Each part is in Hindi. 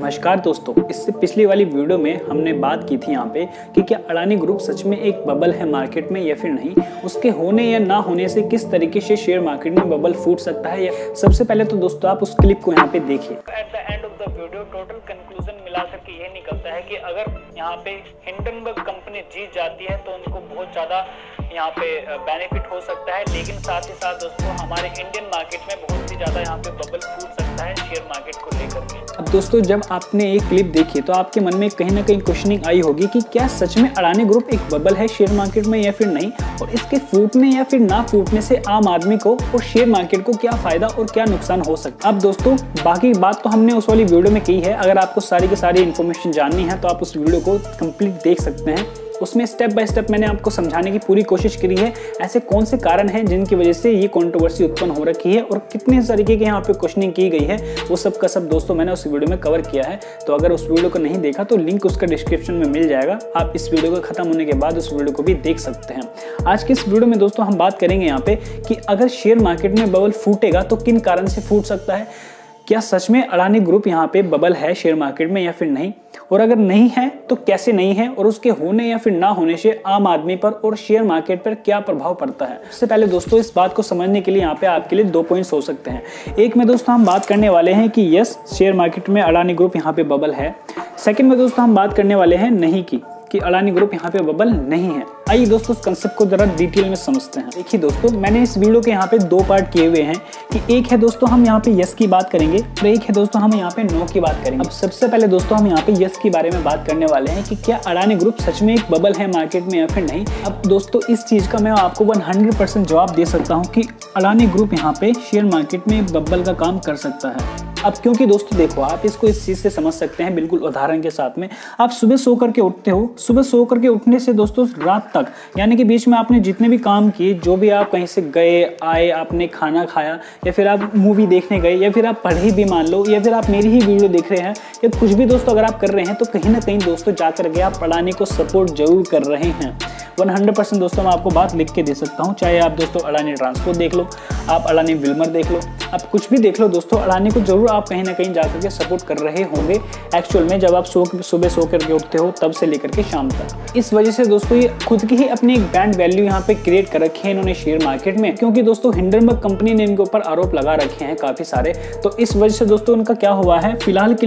नमस्कार दोस्तों, इससे पिछली वाली वीडियो में हमने बात की थी यहाँ पे कि क्या अडानी ग्रुप सच में एक बबल है मार्केट में या फिर नहीं, उसके होने या ना होने से किस तरीके से शेयर मार्केट में बबल फूट सकता है। या सबसे पहले तो दोस्तों आप उस क्लिप को यहाँ पे देखिए। At the end of the video total conclusion मिला करके ये निकलता है कि अगर यहाँ पे हिंडनबर्ग कंपनी जीत जाती है तो उनको बहुत ज़्यादा यहाँ पे बेनिफिट हो सकता है, लेकिन साथ ही साथ दोस्तों हमारे इंडियन मार्केट में बहुत ही ज़्यादा यहाँ पे बबल फूट सकता है शेयर मार्केट को लेकर के। अब दोस्तों जब आपने एक क्लिप देखी तो आपके मन में कहीं ना कहीं क्वेश्चनिंग आई होगी कि क्या सच में अडानी ग्रुप एक बबल है शेयर मार्केट में या फिर नहीं, और इसके फूटने या फिर ना फूटने से आम आदमी को और शेयर मार्केट को क्या फायदा और क्या नुकसान हो सकता है। अब दोस्तों बाकी बात तो हमने उस वाली वीडियो में की है, अगर आपको सारी की सारी इन्फॉर्मेशन जाननी है तो आप उस वीडियो को कंप्लीट देख सकते हैं। उसमें स्टेप बाय स्टेप मैंने आपको समझाने की पूरी कोशिश करी है, ऐसे कौन से कारण हैं जिनकी वजह से ये कंट्रोवर्सी उत्पन्न हो रखी है और कितने तरीके की यहाँ पे क्वेश्चनिंग की गई है, वो सब का सब दोस्तों मैंने उस वीडियो में कवर किया है। तो अगर उस वीडियो को नहीं देखा तो लिंक उसका डिस्क्रिप्शन में मिल जाएगा, आप इस वीडियो को खत्म होने के बाद उस वीडियो को भी देख सकते हैं। आज के इस वीडियो में दोस्तों हम बात करेंगे यहाँ पे कि अगर शेयर मार्केट में बबल फूटेगा तो किन कारण से फूट सकता है, क्या सच में अडानी ग्रुप यहाँ पे बबल है शेयर मार्केट में या फिर नहीं, और अगर नहीं है तो कैसे नहीं है, और उसके होने या फिर ना होने से आम आदमी पर और शेयर मार्केट पर क्या प्रभाव पड़ता है। सबसे पहले दोस्तों इस बात को समझने के लिए यहाँ पे आपके लिए 2 पॉइंट्स हो सकते हैं। एक में दोस्तों हम बात करने वाले हैं कि यस शेयर मार्केट में अडानी ग्रुप यहाँ पे बबल है। सेकंड में दोस्तों हम बात करने वाले हैं नहीं कि अडानी ग्रुप यहाँ पे बबल नहीं है। आइए दोस्तों इस कंसेप्ट को जरा डिटेल में समझते हैं। देखिए दोस्तों मैंने इस वीडियो के यहाँ पे 2 पार्ट किए हुए हैं कि एक है दोस्तों हम यहाँ पे यस की बात करेंगे और एक है दोस्तों हम यहाँ पे नो की बात करेंगे। अब सबसे पहले दोस्तों हम यहाँ पे यस की बारे में बात करने वाले हैं कि क्या अडानी ग्रुप सच में एक बबल है मार्केट में या फिर नहीं। अब दोस्तों इस चीज का मैं आपको 100% जवाब दे सकता हूँ कि अडानी ग्रुप यहाँ पे शेयर मार्केट में बबल का काम कर सकता है। अब क्योंकि दोस्तों देखो आप इसको इस चीज से समझ सकते हैं बिल्कुल उदाहरण के साथ में। आप सुबह सो करके उठते हो, सुबह सो करके उठने से दोस्तों रात तक यानी कि बीच में आपने जितने भी काम किए, जो भी आप कहीं से गए आए, आपने खाना खाया या फिर आप मूवी देखने गए या फिर आप पढ़े भी मान लो या फिर आप मेरी ही वीडियो देख रहे हैं या कुछ भी दोस्तों अगर आप कर रहे हैं तो कहीं ना कहीं दोस्तों जाकर के आप अडानी को सपोर्ट जरूर कर रहे हैं। 100% दोस्तों मैं आपको बात लिख के दे सकता हूँ, चाहे आप दोस्तों अडानी ट्रांसपोर्ट देख लो, आप अडानी विल्मर देख लो, आप कुछ भी देख लो दोस्तों, अडानी को जरूर आप कहीं ना कहीं जाकर के सपोर्ट कर रहे होंगे एक्चुअल में, जब आप सुबह सो करके उठते हो तब से लेकर के शाम तक। इस वजह से दोस्तों ये खुद की ही अपनी एक ब्रांड वैल्यू यहाँ पे क्रिएट कर रखी है इन्होंने शेयर मार्केट में, क्योंकि दोस्तों हिंडनबर्ग कंपनी ने इनके ऊपर आरोप लगा रखे हैं काफी सारे। तो इस वजह से दोस्तों इनका क्या हुआ है, फिलहाल के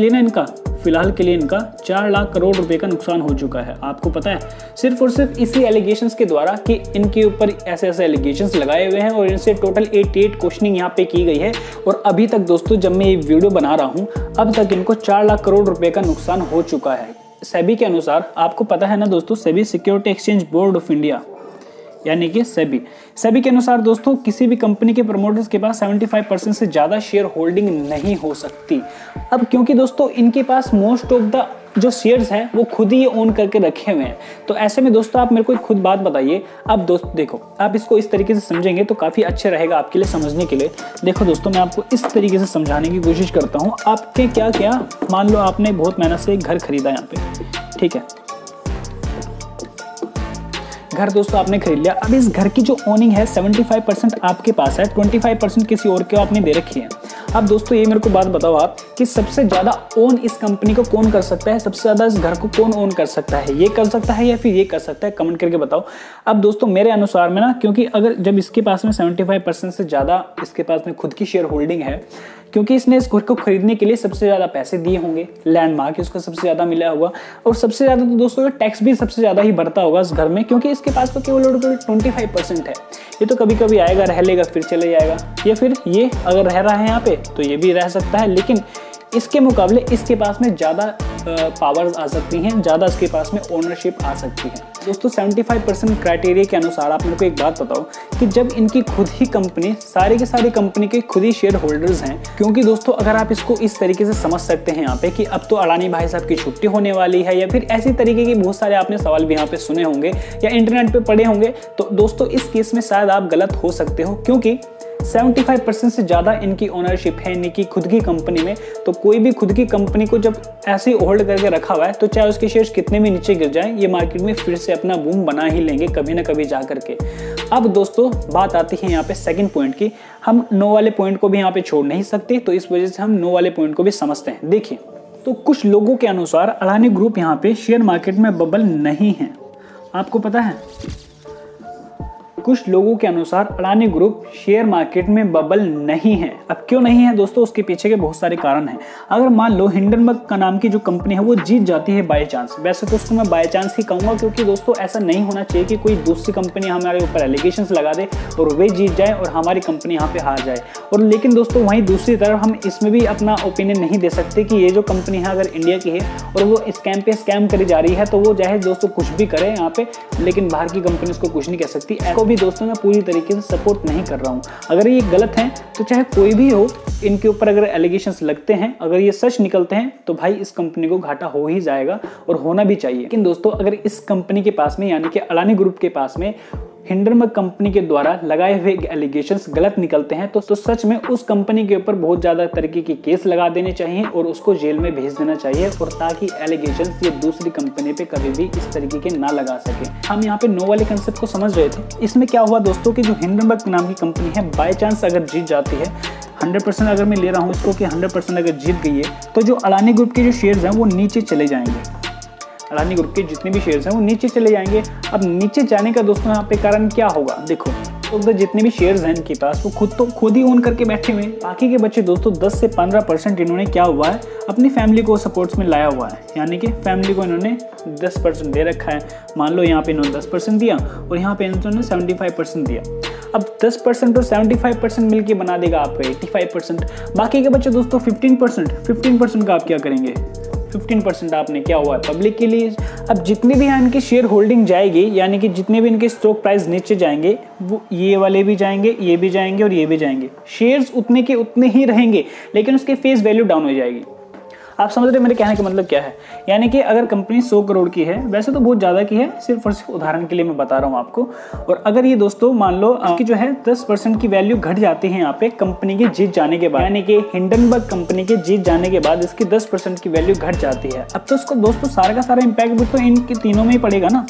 लिए इनका 4 लाख करोड़ रुपए का नुकसान हो चुका है। आपको पता है सिर्फ और सिर्फ इसी एलिगेशंस के द्वारा कि इनके ऊपर ऐसे एलिगेशंस लगाए हुए हैं और इनसे टोटल 88 क्वेश्चनिंग यहाँ पे की गई है, और अभी तक दोस्तों जब मैं ये वीडियो बना रहा हूँ अब तक इनको 4 लाख करोड़ रुपए का नुकसान हो चुका है। सेबी के अनुसार, आपको पता है ना दोस्तों, SEBI security exchange board of India यानी कि सेबी के अनुसार दोस्तों किसी भी कंपनी के प्रमोटर्स के पास 75% से ज्यादा शेयर होल्डिंग नहीं हो सकती। अब क्योंकि दोस्तों इनके पास मोस्ट ऑफ द जो शेयर्स हैं वो खुद ही ओन करके रखे हुए हैं, तो ऐसे में दोस्तों आप मेरे को एक खुद बात बताइए। अब दोस्तों देखो आप इसको इस तरीके से समझेंगे तो काफी अच्छा रहेगा आपके लिए समझने के लिए। देखो दोस्तों मैं आपको इस तरीके से समझाने की कोशिश करता हूँ। आपके क्या मान लो आपने बहुत मेहनत से एक घर खरीदा यहाँ पे, ठीक है, घर दोस्तों आपने खरीद लिया। अब इस घर की जो ओनिंग है 75% आपके पास है, 25% किसी और को आपने दे रखी है। अब दोस्तों ये मेरे को बात बताओ आप कि सबसे ज्यादा ओन इस कंपनी को कौन कर सकता है, सबसे ज्यादा इस घर को कौन ओन कर सकता है, ये कर सकता है या फिर ये कर सकता है, कमेंट करके बताओ। अब दोस्तों मेरे अनुसार में ना, क्योंकि अगर जब इसके पास में 75% से ज्यादा इसके पास में खुद की शेयर होल्डिंग है, क्योंकि इसने इस घर को खरीदने के लिए सबसे ज्यादा पैसे दिए होंगे, लैंडमार्क इसको सबसे ज्यादा मिला होगा, और सबसे ज्यादा तो दोस्तों टैक्स भी सबसे ज्यादा ही भरता होगा इस घर में, क्योंकि इसके पास तो केवल 25% है। ये तो कभी कभी आएगा, रह लेगा, फिर चले जाएगा, या फिर ये अगर रह रहा है यहाँ पे तो ये भी रह सकता है, लेकिन इसके मुकाबले इसके पास में ज़्यादा पावर्स आ सकती हैं, ज़्यादा इसके पास में ओनरशिप आ सकती है। दोस्तों 75% क्राइटेरिया के अनुसार आप मेरे को एक बात बताओ कि जब इनकी खुद ही कंपनी, सारी की सारी कंपनी के खुद ही शेयर होल्डर्स हैं, क्योंकि दोस्तों अगर आप इसको इस तरीके से समझ सकते हैं यहाँ पे कि अब तो अडानी भाई साहब की छुट्टी होने वाली है, या फिर ऐसी तरीके के बहुत सारे आपने सवाल भी यहाँ पे सुने होंगे या इंटरनेट पे पढ़े होंगे, तो दोस्तों इस केस में शायद आप गलत हो सकते हो, क्योंकि 75% से ज्यादा इनकी ओनरशिप है इनकी खुद की कंपनी में। तो कोई भी खुद की कंपनी को जब ऐसे होल्ड करके रखा हुआ है तो चाहे उसके शेयर्स कितने भी नीचे गिर जाएं, ये मार्केट में फिर से अपना बूम बना ही लेंगे कभी ना कभी जा करके। अब दोस्तों बात आती है यहाँ पे सेकंड पॉइंट की। हम नो वाले पॉइंट को भी यहाँ पे छोड़ नहीं सकते, तो इस वजह से हम नो वाले पॉइंट को भी समझते हैं। देखिए तो कुछ लोगों के अनुसार अडानी ग्रुप यहाँ पे शेयर मार्केट में बबल नहीं है। आपको पता है, कुछ लोगों के अनुसार अडानी ग्रुप शेयर मार्केट में बबल नहीं है। अब क्यों नहीं है दोस्तों, उसके पीछे के बहुत सारे कारण हैं। अगर मान लो हिंडनबर्ग का नाम की जो कंपनी है वो जीत जाती है बाय चांस, वैसे तो उसको मैं बाय चांस ही कहूंगा, क्योंकि दोस्तों ऐसा नहीं होना चाहिए कि कोई दूसरी कंपनी हमारे ऊपर एलिगेशंस लगा दे और वे जीत जाए और हमारी कंपनी यहाँ पे हार जाए। और लेकिन दोस्तों वहीं दूसरी तरफ हम इसमें भी अपना ओपिनियन नहीं दे सकते कि ये जो कंपनी है अगर इंडिया की है और वो स्कैम पे स्कैम करी जा रही है तो वो चाहे दोस्तों कुछ भी करे यहाँ पे, लेकिन बाहर की कंपनी उसको कुछ नहीं कह सकती। इसको भी दोस्तों मैं पूरी तरीके से सपोर्ट नहीं कर रहा हूँ। अगर ये गलत है तो चाहे कोई भी हो, इनके ऊपर अगर एलिगेशंस लगते हैं, अगर ये सच निकलते हैं तो भाई इस कंपनी को घाटा हो ही जाएगा और होना भी चाहिए। लेकिन दोस्तों अगर इस कंपनी के पास में यानी कि अडानी ग्रुप के पास में हिंडनबर्ग कंपनी के द्वारा लगाए हुए एलिगेशंस गलत निकलते हैं तो सच में उस कंपनी के ऊपर बहुत ज्यादा तरीके के केस लगा देने चाहिए और उसको जेल में भेज देना चाहिए, और ताकि एलिगेशंस ये दूसरी कंपनी पे कभी भी इस तरीके के ना लगा सके। हम यहाँ पे नो वाले कंसेप्ट को समझ रहे थे। इसमें क्या हुआ दोस्तों कि जो हिंडनबर्ग नाम की कंपनी है बाय चांस अगर जीत जाती है, 100% अगर मैं ले रहा हूँ इसको कि 100% अगर जीत गई है, तो जो अडानी ग्रुप के जो शेयर्स हैं वो नीचे चले जाएंगे। अडानी ग्रुप के जितने भी शेयर्स हैं वो नीचे चले जाएंगे। अब नीचे जाने का दोस्तों यहाँ पे कारण क्या होगा, देखो तो उधर जितने भी शेयर्स हैं इनके पास वो खुद ही ओन करके बैठे हुए हैं। बाकी के बच्चे दोस्तों 10 से 15% इन्होंने क्या हुआ है अपनी फैमिली को सपोर्ट्स में लाया हुआ है, यानी कि फैमिली को इन्होंने 10% दे रखा है। मान लो यहाँ पे इन्होंने 10% दिया और यहाँ पे इन्होंने 75% दिया। अब 10% और 75% मिलके बना देगा आपको 85%। बाकी के बच्चे दोस्तों 15% का आप क्या करेंगे, 15% आपने क्या हुआ है पब्लिक के लिए। अब जितने भी यहाँ इनके शेयर होल्डिंग जाएगी, यानी कि जितने भी इनके स्टॉक प्राइस नीचे जाएंगे वो ये वाले भी जाएंगे, ये भी जाएंगे और ये भी जाएंगे। शेयर्स उतने के उतने ही रहेंगे, लेकिन उसके फेस वैल्यू डाउन हो जाएगी। आप समझ रहे मेरे कहने का मतलब क्या है, यानी कि अगर कंपनी 100 करोड़ की है, वैसे तो बहुत ज़्यादा की है, सिर्फ और सिर्फ उदाहरण के लिए मैं बता रहा हूँ आपको। और अगर ये दोस्तों मान लो इसकी जो है 10% की वैल्यू घट जाती है यहाँ पे कंपनी के जीत जाने के बाद, यानी कि हिंडनबर्ग कंपनी के जीत जाने के बाद इसकी 10% की वैल्यू घट जाती है। अब तो उसको दोस्तों सारा का सारा इम्पैक्ट भी तो इनके तीनों में ही पड़ेगा ना,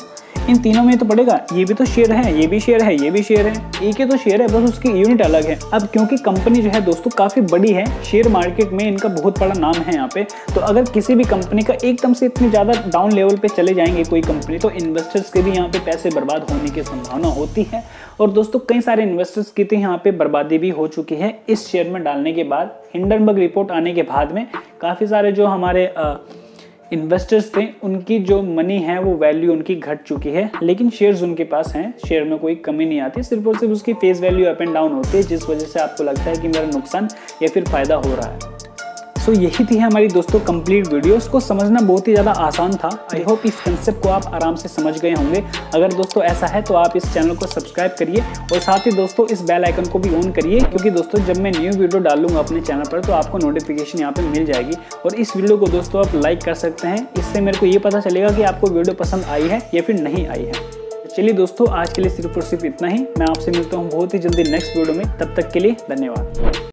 इन तीनों में तो पड़ेगा। ये भी तो शेयर है, ये भी शेयर है, ये भी शेयर है, एक ही तो शेयर है, बस उसकी यूनिट अलग है। अब क्योंकि कंपनी जो है दोस्तों काफ़ी बड़ी है, शेयर मार्केट में इनका बहुत बड़ा नाम है यहाँ पे, तो अगर किसी भी कंपनी का एकदम से इतनी ज़्यादा डाउन लेवल पे चले जाएंगे कोई कंपनी, तो इन्वेस्टर्स के भी यहाँ पे पैसे बर्बाद होने की संभावना होती है। और दोस्तों कई सारे इन्वेस्टर्स की तो यहाँ पे बर्बादी भी हो चुकी है इस शेयर में डालने के बाद। हिंडनबर्ग रिपोर्ट आने के बाद में काफ़ी सारे जो हमारे इन्वेस्टर्स थे उनकी जो मनी है वो वैल्यू उनकी घट चुकी है, लेकिन शेयर्स उनके पास हैं, शेयर में कोई कमी नहीं आती, सिर्फ और सिर्फ उसकी face value up and down होती है, जिस वजह से आपको लगता है कि मेरा नुकसान या फिर फायदा हो रहा है। सो यही थी हमारी दोस्तों कंप्लीट वीडियो। इसको समझना बहुत ही ज़्यादा आसान था। आई होप इस कंसेप्ट को आप आराम से समझ गए होंगे। अगर दोस्तों ऐसा है तो आप इस चैनल को सब्सक्राइब करिए और साथ ही दोस्तों इस बेल आइकन को भी ऑन करिए, क्योंकि दोस्तों जब मैं न्यू वीडियो डालूंगा अपने चैनल पर तो आपको नोटिफिकेशन यहाँ पे मिल जाएगी। और इस वीडियो को दोस्तों आप लाइक कर सकते हैं, इससे मेरे को ये पता चलेगा कि आपको वीडियो पसंद आई है या फिर नहीं आई है। चलिए दोस्तों आज के लिए सिर्फ और सिर्फ इतना ही। मैं आपसे मिलता हूँ बहुत ही जल्दी नेक्स्ट वीडियो में, तब तक के लिए धन्यवाद।